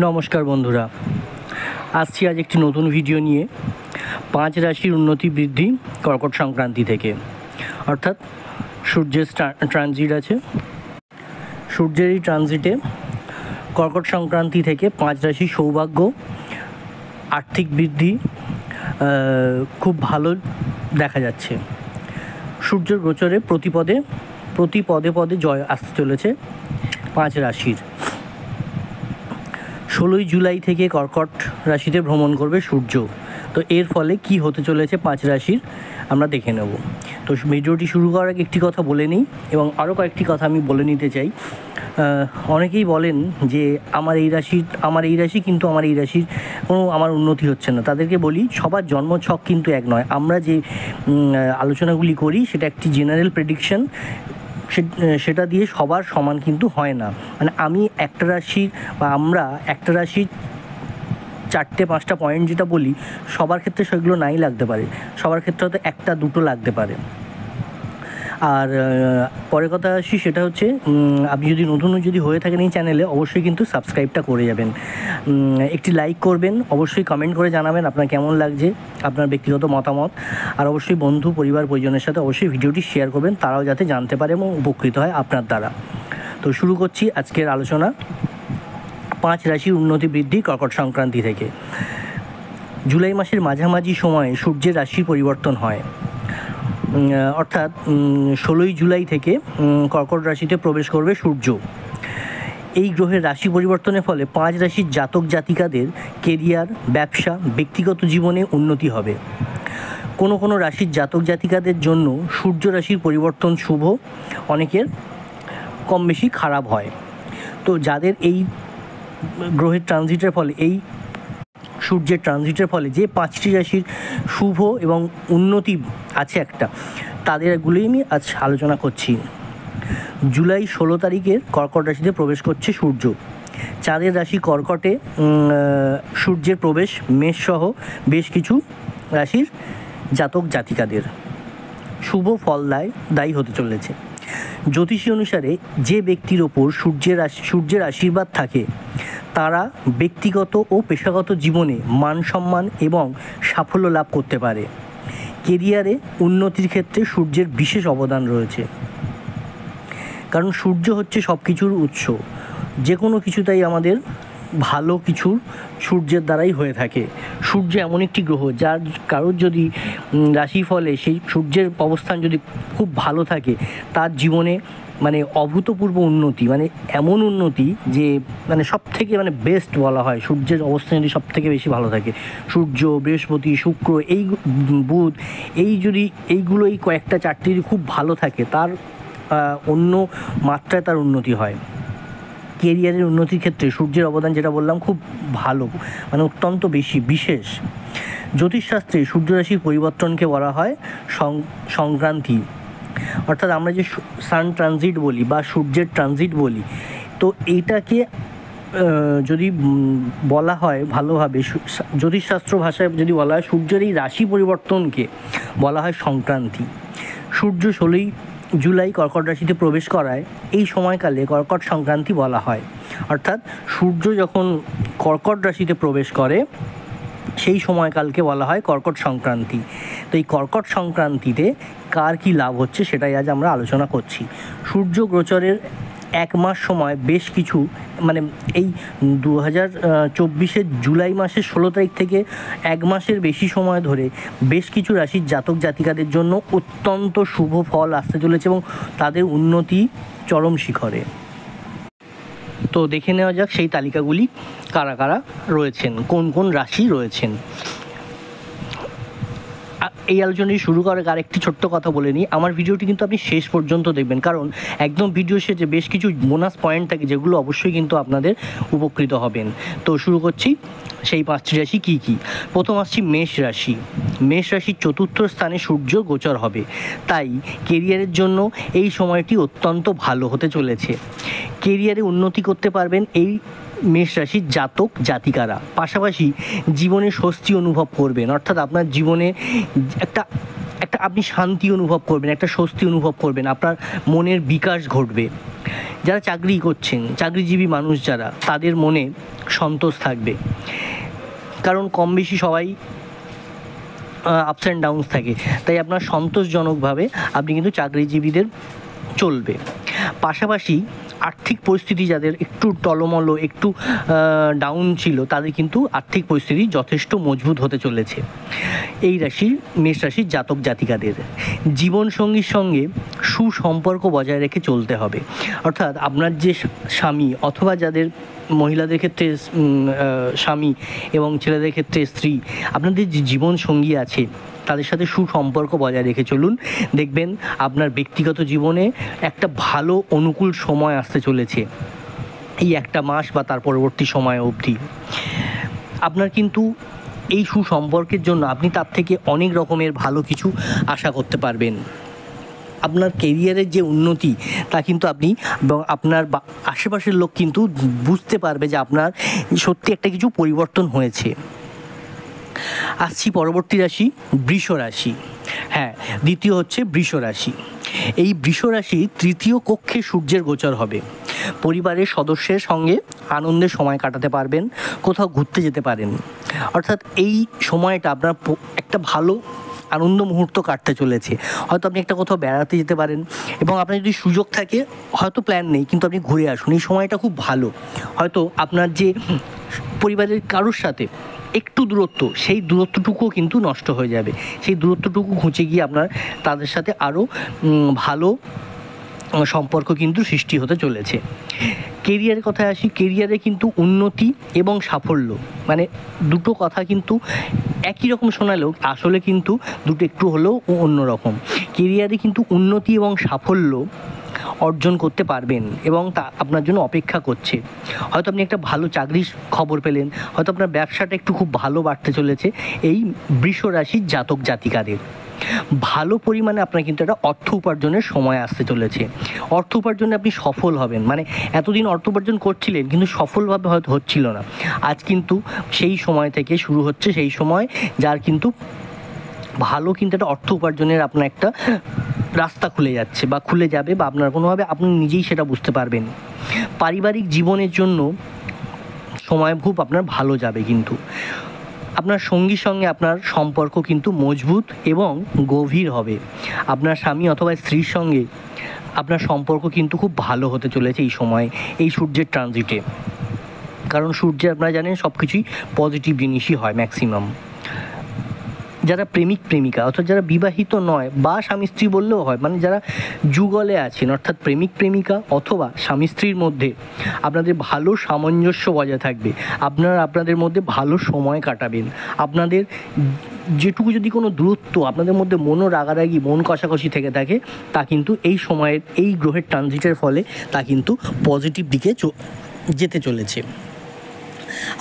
নমস্কার বন্ধুরা, আসছি আজ একটি নতুন ভিডিও নিয়ে। 5 রাশির উন্নতি বৃদ্ধি কর্কট সংক্রান্তি থেকে, অর্থাৎ সূর্যের ট্রানজিট আছে। সূর্যের এই ট্রানজিটে কর্কট সংক্রান্তি থেকে 5 রাশি সৌভাগ্য, আর্থিক বৃদ্ধি খুব ভালো দেখা যাচ্ছে। সূর্যের গোচরে প্রতি পদে পদে জয় আসতে চলেছে 5 রাশির। 16 জুলাই থেকে কর্কট রাশিতে ভ্রমণ করবে সূর্য। তো এর ফলে কি হতে চলেছে 5 রাশির আমরা দেখে নেব। তো ভিডিওটি শুরু করার আগে একটি কথা বলে নিই, এবং আরও কয়েকটি কথা আমি বলে নিতে চাই। অনেকেই বলেন যে আমার এই রাশি কিন্তু আমার এই রাশির কোনো উন্নতি হচ্ছে না। তাদেরকে বলি, সবার জন্মছক কিন্তু এক নয়। আমরা যে আলোচনাগুলি করি সেটা একটি জেনারেল প্রেডিকশন, সেটা দিয়ে সবার সমান কিন্তু হয় না। মানে আমি একটা রাশির বা আমরা একটা রাশির 4-5টা পয়েন্ট যেটা বলি, সবার ক্ষেত্রে সেগুলো নাই লাগতে পারে, সবার ক্ষেত্রে হয়তো 1-2টো লাগতে পারে। আর পরের কথা আসি, সেটা হচ্ছে আপনি যদি নতুন হয়ে থাকেন এই চ্যানেলে, অবশ্যই কিন্তু সাবস্ক্রাইবটা করে যাবেন, একটি লাইক করবেন, অবশ্যই কমেন্ট করে জানাবেন আপনার কেমন লাগছে, আপনার ব্যক্তিগত মতামত। আর অবশ্যই বন্ধু পরিবার পরিজনের সাথে অবশ্যই ভিডিওটি শেয়ার করবেন, তারাও যাতে জানতে পারে এবং উপকৃত হয় আপনার দ্বারা। তো শুরু করছি আজকের আলোচনা 5 রাশির উন্নতি বৃদ্ধি কর্কট সংক্রান্তি থেকে। জুলাই মাসের মাঝামাঝি সময়ে সূর্যের রাশির পরিবর্তন হয়, অর্থাৎ 16 জুলাই থেকে কর্কট রাশিতে প্রবেশ করবে সূর্য। এই গ্রহের রাশি পরিবর্তনের ফলে 5 রাশির জাতক জাতিকাদের কেরিয়ার, ব্যবসা, ব্যক্তিগত জীবনে উন্নতি হবে। কোনো রাশির জাতক জাতিকাদের জন্য সূর্য রাশির পরিবর্তন শুভ, অনেকের কম বেশি খারাপ হয়। তো যাদের এই গ্রহের ট্রানজিটের ফলে, এই সূর্যের ট্রানজিটের ফলে যে 5টি রাশির শুভ এবং উন্নতি আছে একটা, তাদেরগুলোই আমি আজ আলোচনা করছি। জুলাই 16 তারিখের কর্কট রাশিতে প্রবেশ করছে সূর্য। চাঁদের রাশি কর্কটে সূর্যের প্রবেশ মেষসহ বেশ কিছু রাশির জাতক জাতিকাদের শুভ ফল দায়ী হতে চলেছে। জ্যোতিষী অনুসারে যে ব্যক্তির ওপর সূর্যের আশীর্বাদ থাকে, তারা ব্যক্তিগত ও পেশাগত জীবনে মান সম্মান এবং সাফল্য লাভ করতে পারে। কেরিয়ারে উন্নতির ক্ষেত্রে সূর্যের বিশেষ অবদান রয়েছে, কারণ সূর্য হচ্ছে সব কিছুর উৎস। যে কোনো কিছুটাই আমাদের ভালো কিছু সূর্যের দ্বারাই হয়ে থাকে। সূর্য এমন একটি গ্রহ, যার কারোর যদি রাশিফলে সেই সূর্যের অবস্থান যদি খুব ভালো থাকে, তার জীবনে অভূতপূর্ব উন্নতি, এমন উন্নতি যে সব থেকে বেস্ট বলা হয়। সূর্যের অবস্থান যদি সব থেকে বেশি ভালো থাকে, সূর্য, বৃহস্পতি, শুক্র, বুধ, এইগুলোই কয়েকটা 4টি যদি খুব ভালো থাকে, তার অন্য মাত্রায় তার উন্নতি হয়। কেরিয়ারের উন্নতির ক্ষেত্রে সূর্যের অবদান, যেটা বললাম, খুব ভালো, অত্যন্ত বেশি বিশেষ। জ্যোতিষশাস্ত্রে সূর্য রাশির পরিবর্তনকে বলা হয় সংক্রান্তি, অর্থাৎ আমরা যে সান ট্রানজিট বলি বা সূর্যের ট্রানজিট বলি, তো এইটাকে যদি বলা হয় ভালোভাবে, জ্যোতিষশাস্ত্র ভাষায় যদি বলা হয়, সূর্যের এই রাশি পরিবর্তনকে বলা হয় সংক্রান্তি। সূর্য 16 জুলাই কর্কট রাশিতে প্রবেশ করায় এই সময়কালে কর্কট সংক্রান্তি বলা হয়। অর্থাৎ সূর্য যখন কর্কট রাশিতে প্রবেশ করে, সেই সময়কালকে বলা হয় কর্কট সংক্রান্তি। তো এই কর্কট সংক্রান্তিতে কার কী লাভ হচ্ছে সেটাই আজ আমরা আলোচনা করছি। সূর্য গোচরের 1 মাস সময় বেশ কিছু, এই 2024 জুলাই মাসের 16 তারিখ থেকে 1 মাসের বেশি সময় ধরে বেশ কিছু রাশির জাতক জাতিকাদের জন্য অত্যন্ত শুভ ফল আসতে চলেছে এবং তাদের উন্নতি চরম শিখরে। তো দেখে নেওয়া যাক সেই তালিকাগুলি, কারা কারা রয়েছেন, কোন রাশি রয়েছেন। এই আলোচনাটি শুরু করার আরেকটি ছোট্ট কথা বলে নিই, আমার ভিডিওটি কিন্তু আপনি শেষ পর্যন্ত দেখবেন, কারণ একদম ভিডিও শেষে বেশ কিছু বোনাস পয়েন্ট থাকে, যেগুলো অবশ্যই কিন্তু আপনাদের উপকৃত হবেন। তো শুরু করছি সেই 5টি রাশি কী কী। প্রথম আসছি মেষ রাশি। মেষ রাশির 4র্থ স্থানে সূর্য গোচর হবে, তাই কেরিয়ারের জন্য এই সময়টি অত্যন্ত ভালো হতে চলেছে। কেরিয়ারে উন্নতি করতে পারবেন এই মেষ রাশির জাতক জাতিকারা। পাশাপাশি জীবনে স্বস্তি অনুভব করবেন, অর্থাৎ আপনার জীবনে একটা আপনি শান্তি অনুভব করবেন, একটা স্বস্তি অনুভব করবেন, আপনার মনের বিকাশ ঘটবে। যারা চাকরি করছেন, চাকরিজীবী মানুষ যারা, তাদের মনে সন্তোষ থাকবে, কারণ কম বেশি সবাই আপস অ্যান্ড ডাউনস থাকে, তাই আপনার সন্তোষজনকভাবে আপনি কিন্তু চাকরিজীবীদের চলবে। পাশাপাশি আর্থিক পরিস্থিতি যাদের একটু টলমলো, একটু ডাউন ছিল, তাদের কিন্তু আর্থিক পরিস্থিতি যথেষ্ট মজবুত হতে চলেছে। এই রাশির, মেষ রাশির জাতক জাতিকাদের জীবনসঙ্গীর সঙ্গে সুসম্পর্ক বজায় রেখে চলতে হবে। অর্থাৎ আপনার যে স্বামী, অথবা যাদের মহিলাদের ক্ষেত্রে স্বামী এবং ছেলেদের ক্ষেত্রে স্ত্রী, আপনাদের যে জীবনসঙ্গী আছে তাদের সাথে সুসম্পর্ক বজায় রেখে চলুন। দেখবেন আপনার ব্যক্তিগত জীবনে একটা ভালো অনুকূল সময় আসতে চলেছে, এই একটা মাস বা তার পরবর্তী সময় অবধি। আপনার কিন্তু এই সুসম্পর্কের জন্য আপনি তার থেকে অনেক রকমের ভালো কিছু আশা করতে পারবেন। আপনার কেরিয়ারের যে উন্নতি তা কিন্তু আপনি এবং আপনার আশেপাশের লোক কিন্তু বুঝতে পারবে যে আপনার সত্যি একটা কিছু পরিবর্তন হয়েছে। আসছি পরবর্তী রাশি, বৃষ রাশি। হ্যাঁ, দ্বিতীয় হচ্ছে বৃষ রাশি। এই বৃষ রাশি তৃতীয় কক্ষে সূর্যের গোচর হবে। পরিবারের সদস্যের সঙ্গে আনন্দে সময় কাটাতে পারবেন, কোথাও ঘুরতে যেতে পারেন। অর্থাৎ এই সময়টা আপনার একটা ভালো আনন্দ মুহূর্ত কাটতে চলেছে। হয়তো আপনি একটা কোথাও বেড়াতে যেতে পারেন, এবং আপনার যদি সুযোগ থাকে, হয়তো প্ল্যান নেই কিন্তু আপনি ঘুরে আসুন, এই সময়টা খুব ভালো। হয়তো আপনার যে পরিবারের কারোর সাথে একটু দূরত্ব, সেই দূরত্বটুকুও কিন্তু নষ্ট হয়ে যাবে। সেই দূরত্বটুকু ঘুচে গিয়ে আপনার তাদের সাথে আরও ভালো সম্পর্ক কিন্তু সৃষ্টি হতে চলেছে। কেরিয়ারের কথায় আসি, কেরিয়ারে কিন্তু উন্নতি এবং সাফল্য, মানে দুটো কথা কিন্তু একই রকম শোনালেও আসলে কিন্তু দুটো একটু হলেও অন্যরকম। কেরিয়ারে কিন্তু উন্নতি এবং সাফল্য অর্জন করতে পারবেন, এবং তা আপনার জন্য অপেক্ষা করছে। হয়তো আপনি একটা ভালো চাকরির খবর পেলেন, হয়তো আপনার ব্যবসাটা একটু খুব ভালো বাড়তে চলেছে। এই বৃষ রাশির জাতক জাতিকাদের ভালো পরিমাণে আপনার কিন্তু একটা অর্থ উপার্জনের সময় আসতে চলেছে। অর্থ উপার্জনে আপনি সফল হবেন, মানে এতদিন অর্থ উপার্জন করছিলেন কিন্তু সফলভাবে হয়তো হচ্ছিল না, আজ কিন্তু সেই সময় থেকে শুরু হচ্ছে সেই সময়, যার কিন্তু ভালো কিন্তু একটা অর্থ উপার্জনের আপনার একটা রাস্তা খুলে যাচ্ছে বা খুলে যাবে, বা আপনার কোনোভাবে আপনি নিজেই সেটা বুঝতে পারবেন। পারিবারিক জীবনের জন্য সময় খুব আপনার ভালো যাবে, কিন্তু আপনার সঙ্গীর সঙ্গে আপনার সম্পর্ক কিন্তু মজবুত এবং গভীর হবে। আপনার স্বামী অথবা স্ত্রীর সঙ্গে আপনার সম্পর্ক কিন্তু খুব ভালো হতে চলেছে এই সময়, এই সূর্যের ট্রানজিটে। কারণ সূর্যের আপনারা জানেন সব কিছুই পজিটিভ জিনিসই হয় ম্যাক্সিমাম। যারা প্রেমিক প্রেমিকা, অর্থাৎ যারা বিবাহিত নয় বা স্বামী স্ত্রী বললেও হয়, মানে যারা যুগলে আছেন, অর্থাৎ প্রেমিক প্রেমিকা অথবা স্বামী স্ত্রীর মধ্যে আপনাদের ভালো সামঞ্জস্য বজায় থাকবে। আপনারা আপনাদের মধ্যে ভালো সময় কাটাবেন। আপনাদের যেটুকু যদি কোনো দূরত্ব আপনাদের মধ্যে মনও রাগারাগি, মন কষাকষি থেকে থাকে, তা কিন্তু এই সময়ের এই গ্রহের ট্রানজিটের ফলে তা কিন্তু পজিটিভ দিকে যেতে চলেছে।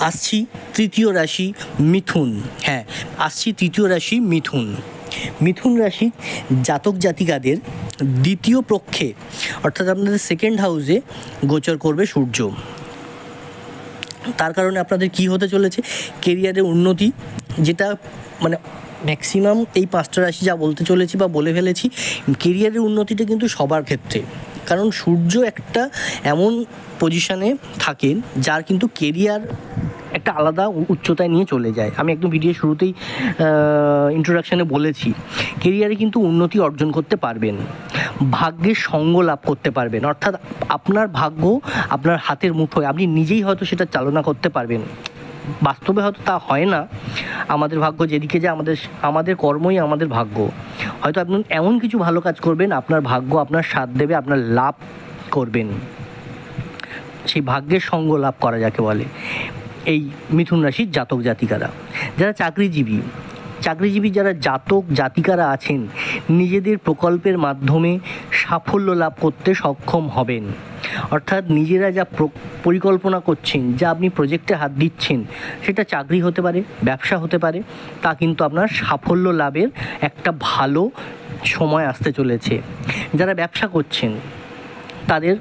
আসছি তৃতীয় রাশি মিথুন। হ্যাঁ, আসছি তৃতীয় রাশি মিথুন। মিথুন রাশির জাতক জাতিকাদের দ্বিতীয় পক্ষে, অর্থাৎ আপনাদের সেকেন্ড হাউসে গোচর করবে সূর্য। তার কারণে আপনাদের কি হতে চলেছে, কেরিয়ারের উন্নতি, যেটা মানে ম্যাক্সিমাম এই পাঁচটা রাশি যা বলতে চলেছি বা বলে ফেলেছি, কেরিয়ারের উন্নতিটা কিন্তু সবার ক্ষেত্রে, কারণ সূর্য একটা এমন পজিশানে থাকেন যার কিন্তু কেরিয়ার একটা আলাদা উচ্চতায় নিয়ে চলে যায়। আমি একদম ভিডিও শুরুতেই ইন্ট্রোডাকশানে বলেছি, কেরিয়ারে কিন্তু উন্নতি অর্জন করতে পারবেন, ভাগ্যের সঙ্গ লাভ করতে পারবেন। অর্থাৎ আপনার ভাগ্য আপনার হাতের মুঠোয়, আপনি নিজেই হয়তো সেটা চালনা করতে পারবেন। বাস্তবে হয়তো তা হয় না, আমাদের ভাগ্য যেদিকে যায়, আমাদের কর্মই আমাদের ভাগ্য। হয়তো আপনি এমন কিছু ভালো কাজ করবেন, আপনার ভাগ্য আপনার সাথ দেবে, আপনার লাভ করবেন, সেই ভাগ্যের সঙ্গ লাভ করা যাকে বলে। এই মিথুন রাশির জাতক জাতিকারা, যারা চাকরিজীবী যারা জাতক জাতিকারা আছেন, নিজেদের প্রকল্পের মাধ্যমে সাফল্য লাভ করতে সক্ষম হবেন। অর্থাৎ নিজেরা যা পরিকল্পনা করছেন, যা আপনি প্রজেক্টে হাত দিচ্ছেন, সেটা চাকরি হতে পারে, ব্যবসা হতে পারে, তা কিন্তু আপনার সাফল্য লাভের একটা ভালো সময় আসতে চলেছে। যারা ব্যবসা করছেন তাদের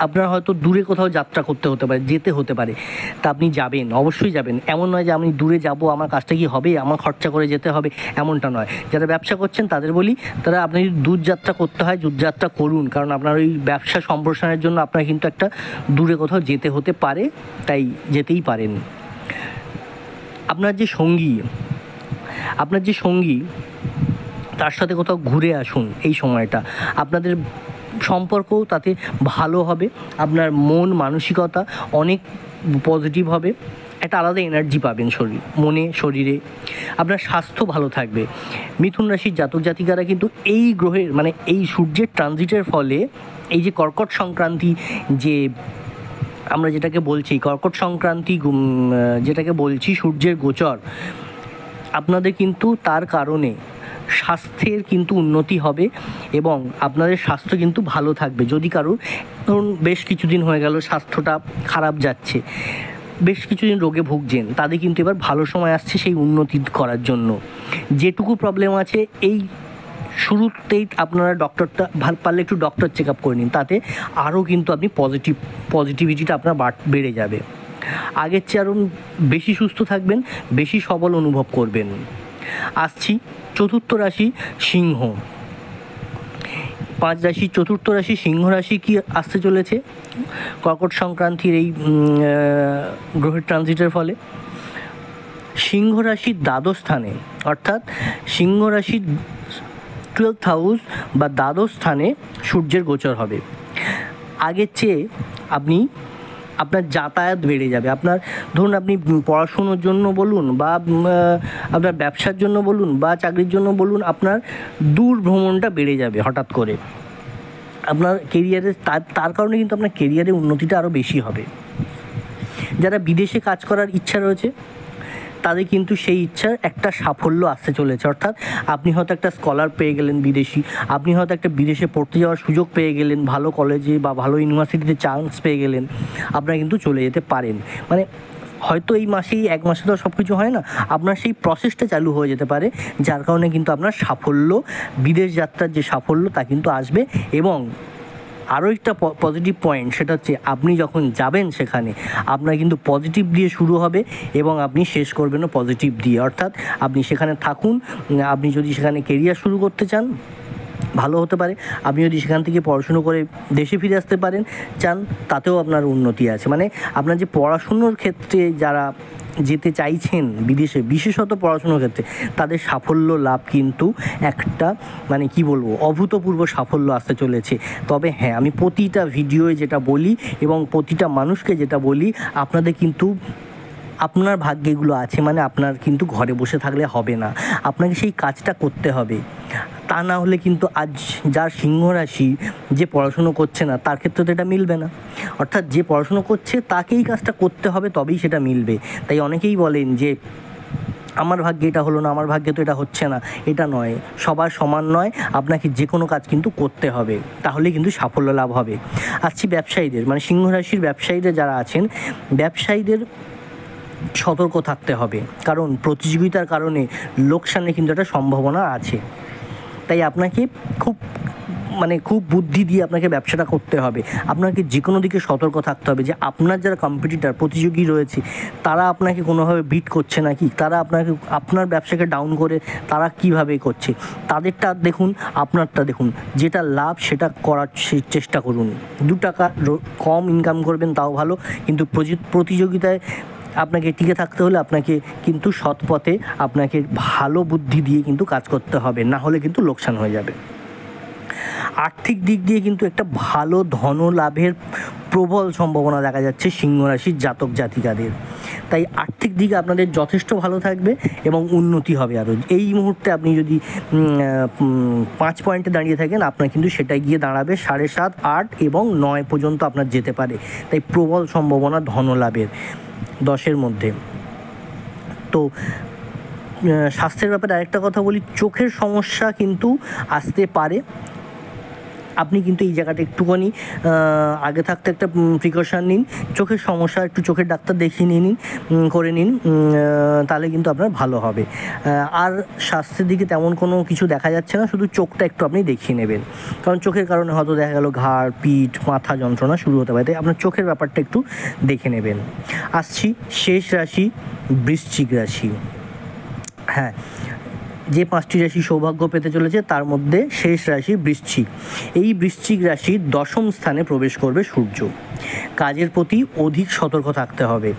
আপনার হয়তো দূরে কোথাও যাত্রা করতে হতে পারে, যেতে হতে পারে, তা আপনি যাবেন, অবশ্যই যাবেন। এমন নয় যে আমি দূরে যাব, আমার কাজটা কি হবে, আমার খরচা করে যেতে হবে, এমনটা নয়। যারা ব্যবসা করছেন তাদের বলি, তারা আপনি যদি দূরযাত্রা করতে হয় দূরযাত্রা করুন, কারণ আপনার ওই ব্যবসা সম্প্রসারণের জন্য আপনার কিন্তু একটা দূরে কোথাও যেতে হতে পারে, তাই যেতেই পারেন। আপনার যে সঙ্গী তার সাথে কোথাও ঘুরে আসুন, এই সময়টা আপনাদের সম্পর্কও তাতে ভালো হবে, আপনার মন মানসিকতা অনেক পজিটিভ হবে, একটা আলাদা এনার্জি পাবেন শরীরে। আপনার স্বাস্থ্য ভালো থাকবে। মিথুন রাশির জাতক জাতিকারা কিন্তু এই গ্রহের মানে এই সূর্যের ট্রানজিটের ফলে এই যে কর্কট সংক্রান্তি, যে আমরা যেটাকে বলছি কর্কট সংক্রান্তি, যেটাকে বলছি সূর্যের গোচর, আপনাদের কিন্তু তার কারণে স্বাস্থ্যের কিন্তু উন্নতি হবে এবং আপনাদের স্বাস্থ্য কিন্তু ভালো থাকবে। যদি কারোর ধরুন বেশ কিছুদিন হয়ে গেল স্বাস্থ্যটা খারাপ যাচ্ছে, বেশ কিছুদিন রোগে ভুগছেন, তাদের কিন্তু এবার ভালো সময় আসছে সেই উন্নতি করার জন্য। যেটুকু প্রবলেম আছে এই শুরুতেই আপনারা পারলে একটু ডক্টর চেক আপ করে নিন, তাতে আরও কিন্তু আপনি পজিটিভিটিটা আপনার বেড়ে যাবে। আগের চেয়ে আরও বেশি সুস্থ থাকবেন, বেশি সবল অনুভব করবেন। আসছি চতুর্থ রাশি সিংহ। 5 রাশির চতুর্থ রাশি সিংহ রাশি কি আসতে চলেছে কর্কট সংক্রান্তির এই গ্রহের ট্রানজিটের ফলে? সিংহ রাশির দ্বাদশ স্থানে, অর্থাৎ সিংহ রাশির 12th হাউস বা দ্বাদশ স্থানে সূর্যের গোচর হবে। আগের চেয়ে আপনার যাতায়াত বেড়ে যাবে। আপনার ধরুন আপনি পড়াশুনোর জন্য বলুন বা আপনার ব্যবসার জন্য বলুন বা চাকরির জন্য বলুন, আপনার দূর ভ্রমণটা বেড়ে যাবে হঠাৎ করে। আপনার কেরিয়ারে তার কারণে কিন্তু আপনার কেরিয়ারে উন্নতিটা আরও বেশি হবে। যারা বিদেশে কাজ করার ইচ্ছা রয়েছে তাদের কিন্তু সেই ইচ্ছার একটা সাফল্য আসতে চলেছে। অর্থাৎ আপনি হয়তো একটা স্কলার পেয়ে গেলেন বিদেশি, আপনি হয়তো একটা বিদেশে পড়তে যাওয়ার সুযোগ পেয়ে গেলেন, ভালো কলেজে বা ভালো ইউনিভার্সিটিতে চান্স পেয়ে গেলেন, আপনারা কিন্তু চলে যেতে পারেন। মানে হয়তো এই মাসেই, এক মাসে তো সব কিছু হয় না, আপনার সেই প্রসেসটা চালু হয়ে যেতে পারে, যার কারণে কিন্তু আপনার সাফল্য, বিদেশ যাত্রার যে সাফল্য তা কিন্তু আসবে। এবং আরও একটা পজিটিভ পয়েন্ট, সেটা হচ্ছে আপনি যখন যাবেন সেখানে আপনার কিন্তু পজিটিভ দিয়ে শুরু হবে এবং আপনি শেষ করবেনও পজিটিভ দিয়ে। অর্থাৎ আপনি সেখানে থাকুন, আপনি যদি সেখানে কেরিয়ার শুরু করতে চান ভালো হতে পারে, আপনি যদি সেখান থেকে পড়াশুনো করে দেশে ফিরে আসতে চান তাতেও আপনার উন্নতি আছে। মানে আপনার যে পড়াশুনোর ক্ষেত্রে যারা যেতে চাইছেন বিদেশে, বিশেষত পড়াশুনোর ক্ষেত্রে, তাদের সাফল্য লাভ কিন্তু একটা মানে কি বলবো, অভূতপূর্ব সাফল্য আসতে চলেছে। তবে হ্যাঁ, আমি প্রতিটা ভিডিওয়ে যেটা বলি এবং প্রতিটা মানুষকে যেটা বলি, আপনাদের কিন্তু আপনার ভাগ্যে এগুলো আছে, মানে আপনার কিন্তু ঘরে বসে থাকলে হবে না, আপনাকে সেই কাজটা করতে হবে। তা না হলে কিন্তু আজ যার সিংহ রাশি, যে পড়াশুনো করছে না তার ক্ষেত্রে তো এটা মিলবে না। অর্থাৎ যে পড়াশুনো করছে তাকেই কাজটা করতে হবে, তবেই সেটা মিলবে। তাই অনেকেই বলেন যে আমার ভাগ্যে এটা হলো না, আমার ভাগ্যে তো এটা হচ্ছে না। এটা নয়, সবার সমান নয়, আপনাকে যে কোনো কাজ কিন্তু করতে হবে, তাহলে কিন্তু সাফল্য লাভ হবে। আসছি ব্যবসায়ীদের, মানে সিংহ রাশির ব্যবসায়ীরা যারা আছেন, ব্যবসায়ীদের সতর্ক থাকতে হবে, কারণ প্রতিযোগিতার কারণে লোকসানের কিন্তু একটা সম্ভাবনা আছে। তাই আপনাকে খুব বুদ্ধি দিয়ে আপনাকে ব্যবসাটা করতে হবে। আপনাকে যে কোনো দিকে সতর্ক থাকতে হবে যে আপনার যারা কম্পিটিটর, প্রতিযোগী রয়েছে, তারা আপনাকে কোনোভাবে বিট করছে নাকি, তারা আপনার ব্যবসাকে ডাউন করে তারা কীভাবে করছে, তাদেরটা দেখুন, আপনারটা দেখুন, যেটা লাভ সেটা করার চেষ্টা করুন। 2 টাকা কম ইনকাম করবেন তাও ভালো, কিন্তু প্রতিযোগিতায় আপনাকে টিকে থাকতে হলে আপনাকে কিন্তু সৎ পথে, আপনাকে ভালো বুদ্ধি দিয়ে কিন্তু কাজ করতে হবে, না হলে কিন্তু লোকসান হয়ে যাবে। আর্থিক দিক দিয়ে কিন্তু একটা ভালো ধন লাভের প্রবল সম্ভাবনা দেখা যাচ্ছে সিংহ রাশির জাতক জাতিকাদের। তাই আর্থিক দিক আপনাদের যথেষ্ট ভালো থাকবে এবং উন্নতি হবে আরও। এই মুহূর্তে আপনি যদি 5 পয়েন্টে দাঁড়িয়ে থাকেন, আপনার কিন্তু সেটাই গিয়ে দাঁড়াবে 7.5, 8 এবং 9 পর্যন্ত আপনার যেতে পারে। তাই প্রবল সম্ভাবনা ধন লাভের 10-এর মধ্যে। তো স্বাস্থ্যের ব্যাপারে আরেকটা কথা বলি, চোখের সমস্যা কিন্তু আসতে পারে। আপনি কিন্তু এই জায়গাটা একটুখানি আগে থাকতে একটা প্রিকশন নিন, চোখের সমস্যা একটু চোখের ডাক্তার দেখিয়ে নিন করে নিন, তাহলে কিন্তু আপনার ভালো হবে। আর স্বাস্থ্যের দিকে তেমন কোনো কিছু দেখা যাচ্ছে না, শুধু চোখটা একটু আপনি দেখিয়ে নেবেন, কারণ চোখের কারণে হয়তো দেখা গেল ঘাড়, পিঠ, মাথা যন্ত্রণা শুরু হতে পারে, তাই আপনার চোখের ব্যাপারটা একটু দেখে নেবেন। আসছি শেষ রাশি, বৃশ্চিক রাশি। হ্যাঁ, যে 5টি রাশি সৌভাগ্য পেতে চলেছে তার মধ্যে শেষ রাশি বৃশ্চিক। এই বৃশ্চিক রাশির 10ম স্থানে প্রবেশ করবে সূর্য। কাজের প্রতি অধিক সতর্ক থাকতে হবে।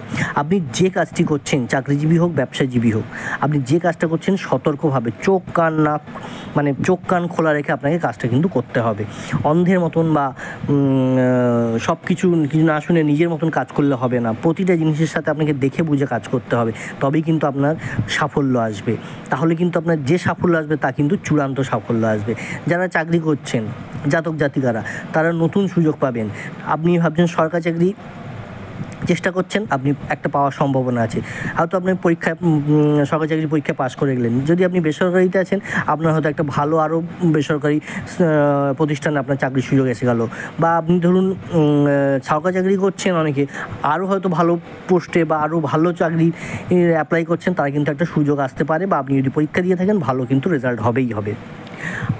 আপনি যে কাজটি করছেন, চাকরিজীবী হোক ব্যবসাজীবী হোক, আপনি যে কাজটা করছেন সতর্কভাবে চোখ কান নাক মানে চোখ কান খোলা রেখে আপনাকে কাজটা কিন্তু করতে হবে। অন্ধের মতন বা সব কিছু না শুনে নিজের মতন কাজ করলে হবে না। প্রতিটা জিনিসের সাথে আপনাকে দেখে বুঝে কাজ করতে হবে, তবেই কিন্তু আপনার সাফল্য আসবে। তাহলে কিন্তু আপনার যে সাফল্য আসবে তা কিন্তু চূড়ান্ত সাফল্য আসবে। যারা চাকরি করছেন, জাতক জাতিকারা, তারা নতুন সুযোগ পাবেন। আপনি ভাবছেন সরকারি চাকরি চেষ্টা করছেন, আপনি একটা পাওয়ার সম্ভাবনা আছে। হয়তো আপনি পরীক্ষায় সরকারি চাকরির পরীক্ষায় পাশ করে গেলেন। যদি আপনি বেসরকারিতে আছেন, আপনার হয়তো একটা ভালো আরও বেসরকারি প্রতিষ্ঠানে আপনার চাকরির সুযোগ এসে গেল। বা আপনি ধরুন সরকারি চাকরি করছেন অনেকে, আরও হয়তো ভালো পোস্টে বা আরও ভালো চাকরি অ্যাপ্লাই করছেন, তারা কিন্তু একটা সুযোগ আসতে পারে। বা আপনি যদি পরীক্ষা দিয়ে থাকেন, ভালো কিন্তু রেজাল্ট হবেই হবে।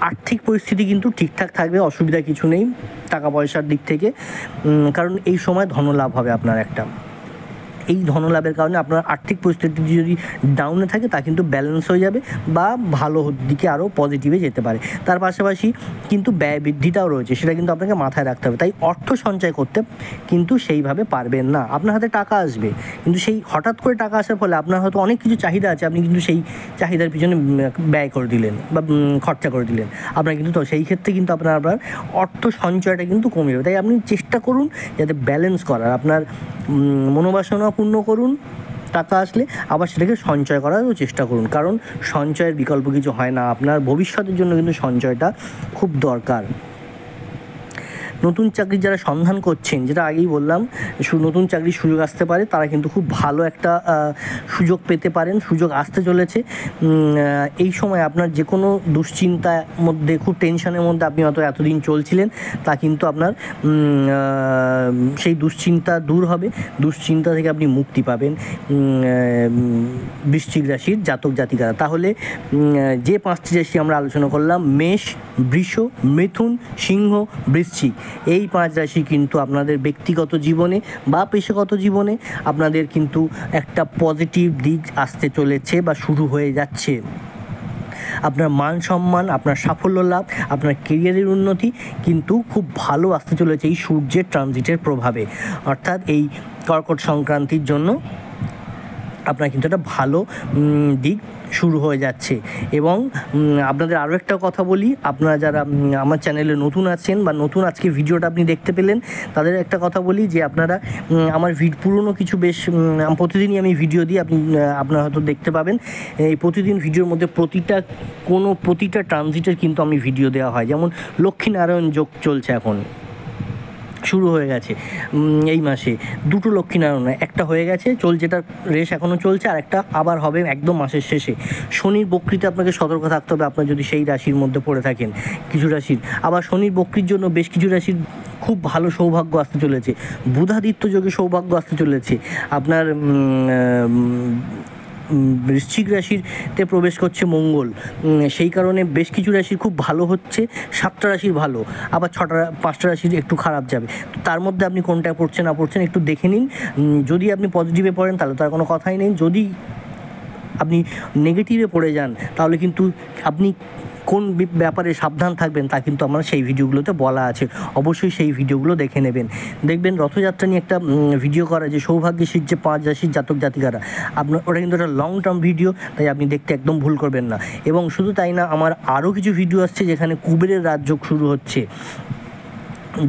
আর্থিক পরিস্থিতি কিন্তু ঠিকঠাক থাকবে, অসুবিধা কিছু নেই টাকা পয়সার দিক থেকে, কারণ এই সময় ধনলাভ হবে আপনার একটা। এই ধনলাভের কারণে আপনার আর্থিক পরিস্থিতি যদি ডাউনে থাকে তা কিন্তু ব্যালেন্স হয়ে যাবে বা ভালো দিকে আরও পজিটিভে যেতে পারে। তার পাশাপাশি কিন্তু ব্যয় বৃদ্ধিটাও রয়েছে, সেটা কিন্তু আপনাকে মাথায় রাখতে হবে। তাই অর্থ সঞ্চয় করতে কিন্তু সেইভাবে পারবেন না। আপনার হাতে টাকা আসবে, কিন্তু সেই হঠাৎ করে টাকা আসার ফলে আপনার হয়তো অনেক কিছু চাহিদা আছে, আপনি কিন্তু সেই চাহিদার পিছনে ব্যয় করে দিলেন বা খরচা করে দিলেন। আপনার কিন্তু তো সেই ক্ষেত্রে কিন্তু আপনার অর্থ সঞ্চয়টা কিন্তু কমে যাবে। তাই আপনি চেষ্টা করুন যাতে ব্যালেন্স করার, আপনার মনোবাসনা পূর্ণ করুন, টাকা আসলে আবার সেটাকে সঞ্চয় করারও চেষ্টা করুন, কারণ সঞ্চয়ের বিকল্প কিছু হয় না। আপনার ভবিষ্যতের জন্য কিন্তু সঞ্চয়টা খুব দরকার। নতুন চাকরি যারা সন্ধান করছেন, যেটা আগেই বললাম, নতুন চাকরির সুযোগ আসতে পারে, তারা কিন্তু খুব ভালো একটা সুযোগ পেতে পারেন, সুযোগ আসতে চলেছে। এই সময় আপনার যে কোনো দুশ্চিন্তার মধ্যে, খুব টেনশনের মধ্যে আপনি হয়তো এতদিন চলছিলেন, তা কিন্তু আপনার সেই দুশ্চিন্তা দূর হবে, দুশ্চিন্তা থেকে আপনি মুক্তি পাবেন বৃশ্চিক রাশির জাতক জাতিকারা। তাহলে যে 5টি রাশি আমরা আলোচনা করলাম, মেষ, বৃষ, মিথুন, সিংহ, বৃশ্চিক, এই 5 রাশি কিন্তু আপনাদের ব্যক্তিগত জীবনে বা পেশাগত জীবনে আপনাদের কিন্তু একটা পজিটিভ দিক আসতে চলেছে বা শুরু হয়ে যাচ্ছে। আপনার মান সম্মান, আপনার সাফল্য লাভ, আপনার কেরিয়ারের উন্নতি কিন্তু খুব ভালো আসতে চলেছে এই সূর্যের ট্রানজিটের প্রভাবে। অর্থাৎ এই কর্কট সংক্রান্তির জন্য আপনার কিন্তু একটা ভালো দিক শুরু হয়ে যাচ্ছে। এবং আপনাদের আরও একটা কথা বলি, আপনারা যারা আমার চ্যানেলে নতুন আছেন বা নতুন আজকে ভিডিওটা আপনি দেখতে পেলেন, তাদের একটা কথা বলি যে আপনারা আমার পুরনো কিছু বেশ প্রতিদিনই আমি ভিডিও দিই, আপনারা হয়তো দেখতে পাবেন। এই প্রতিদিন ভিডিওর মধ্যে প্রতিটা ট্রানজিটের কিন্তু আমি ভিডিও দেওয়া হয়। যেমন লক্ষ্মীনারায়ণ যোগ চলছে, এখন শুরু হয়ে গেছে এই মাসে, 2টো লক্ষ্মীনারায়ণ, একটা হয়ে গেছে, যেটা রেস এখনও চলছে, আর একটা আবার হবে একদম মাসের শেষে। শনির বক্রিতে আপনাকে সতর্ক থাকতে হবে, আপনার যদি সেই রাশির মধ্যে পড়ে থাকেন। কিছু রাশির আবার শনির বক্রির জন্য বেশ কিছু রাশির খুব ভালো সৌভাগ্য আসতে চলেছে। বুধাদিত্য যোগে সৌভাগ্য আসতে চলেছে। আপনার বৃশ্চিক রাশিতে প্রবেশ করছে মঙ্গল, সেই কারণে বেশ কিছু রাশির খুব ভালো হচ্ছে, 7টা রাশির ভালো, আবার 5টা রাশির একটু খারাপ যাবে। তার মধ্যে আপনি কোনটা পড়ছে না পড়ছেন একটু দেখে নিন। যদি আপনি পজিটিভে পড়েন তাহলে তার কোনো কথাই নেই, যদি আপনি নেগেটিভে পড়ে যান তাহলে কিন্তু আপনি কোন ব্যাপারে সাবধান থাকবেন তা কিন্তু আমার সেই ভিডিওগুলোতে বলা আছে, অবশ্যই সেই ভিডিওগুলো দেখে নেবেন। দেখবেন রথযাত্রা নিয়ে একটা ভিডিও করা, যে সৌভাগ্যশীল যে 5 রাশির জাতক জাতিকারা, ওটা কিন্তু একটা লং টার্ম ভিডিও, তাই আপনি দেখতে একদম ভুল করবেন না। এবং শুধু তাই না, আমার আরও কিছু ভিডিও আসছে যেখানে কুবেরের রাজযোগ শুরু হচ্ছে,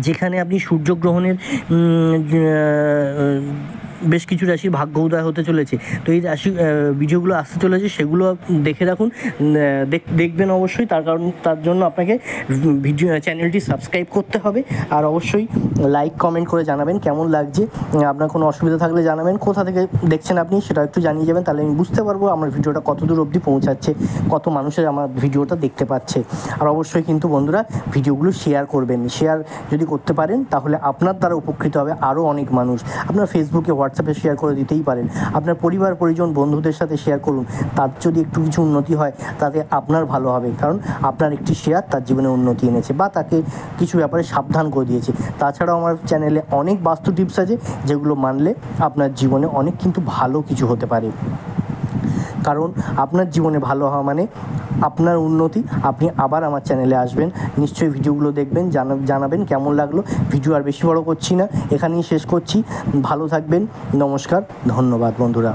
যেখানে আপনি সূর্যগ্রহণের বেশ কিছু রাশির ভাগ্য উদয় হতে চলেছে। তো এই রাশি ভিডিওগুলো আসতে চলেছে, সেগুলো দেখে রাখুন, দেখবেন অবশ্যই। তার জন্য আপনাকে চ্যানেলটি সাবস্ক্রাইব করতে হবে, আর অবশ্যই লাইক কমেন্ট করে জানাবেন কেমন লাগছে। আপনার কোনো অসুবিধা থাকলে জানাবেন, কোথা থেকে দেখছেন আপনি সেটা একটু জানিয়ে যাবেন, তাহলে আমি বুঝতে পারবো আমার ভিডিওটা কত দূর অবধি পৌঁছাচ্ছে, কত মানুষের আমার ভিডিওটা দেখতে পাচ্ছে। আর অবশ্যই কিন্তু বন্ধুরা ভিডিওগুলো শেয়ার করবেন। শেয়ার যদি করতে পারেন তাহলে আপনার দ্বারা উপকৃত হবে আরও অনেক মানুষ। আপনার ফেসবুকে, হোয়াটসঅ্যাপে শেয়ার করে দিতেই পারেন, আপনার পরিবার পরিজন বন্ধুদের সাথে শেয়ার করুন। তার যদি একটু কিছু উন্নতি হয় তাতে আপনার ভালো হবে, কারণ আপনার একটি শেয়ার তার জীবনে উন্নতি এনেছে বা তাকে কিছু ব্যাপারে সাবধান করে দিয়েছে। তাছাড়াও আমার চ্যানেলে অনেক বাস্তু টিপস আছে, যেগুলো মানলে আপনার জীবনে অনেক কিন্তু ভালো কিছু হতে পারে। কারণ আপনার জীবনে ভালো হওয়া মানে আপনার উন্নতি। আপনি আবার আমার চ্যানেলে আসবেন, নিশ্চয়ই ভিডিওগুলো দেখবেন, জানাবেন কেমন লাগলো। ভিডিও আর বেশি বড় করছি না, এখানেই শেষ করছি। ভালো থাকবেন, নমস্কার, ধন্যবাদ বন্ধুরা।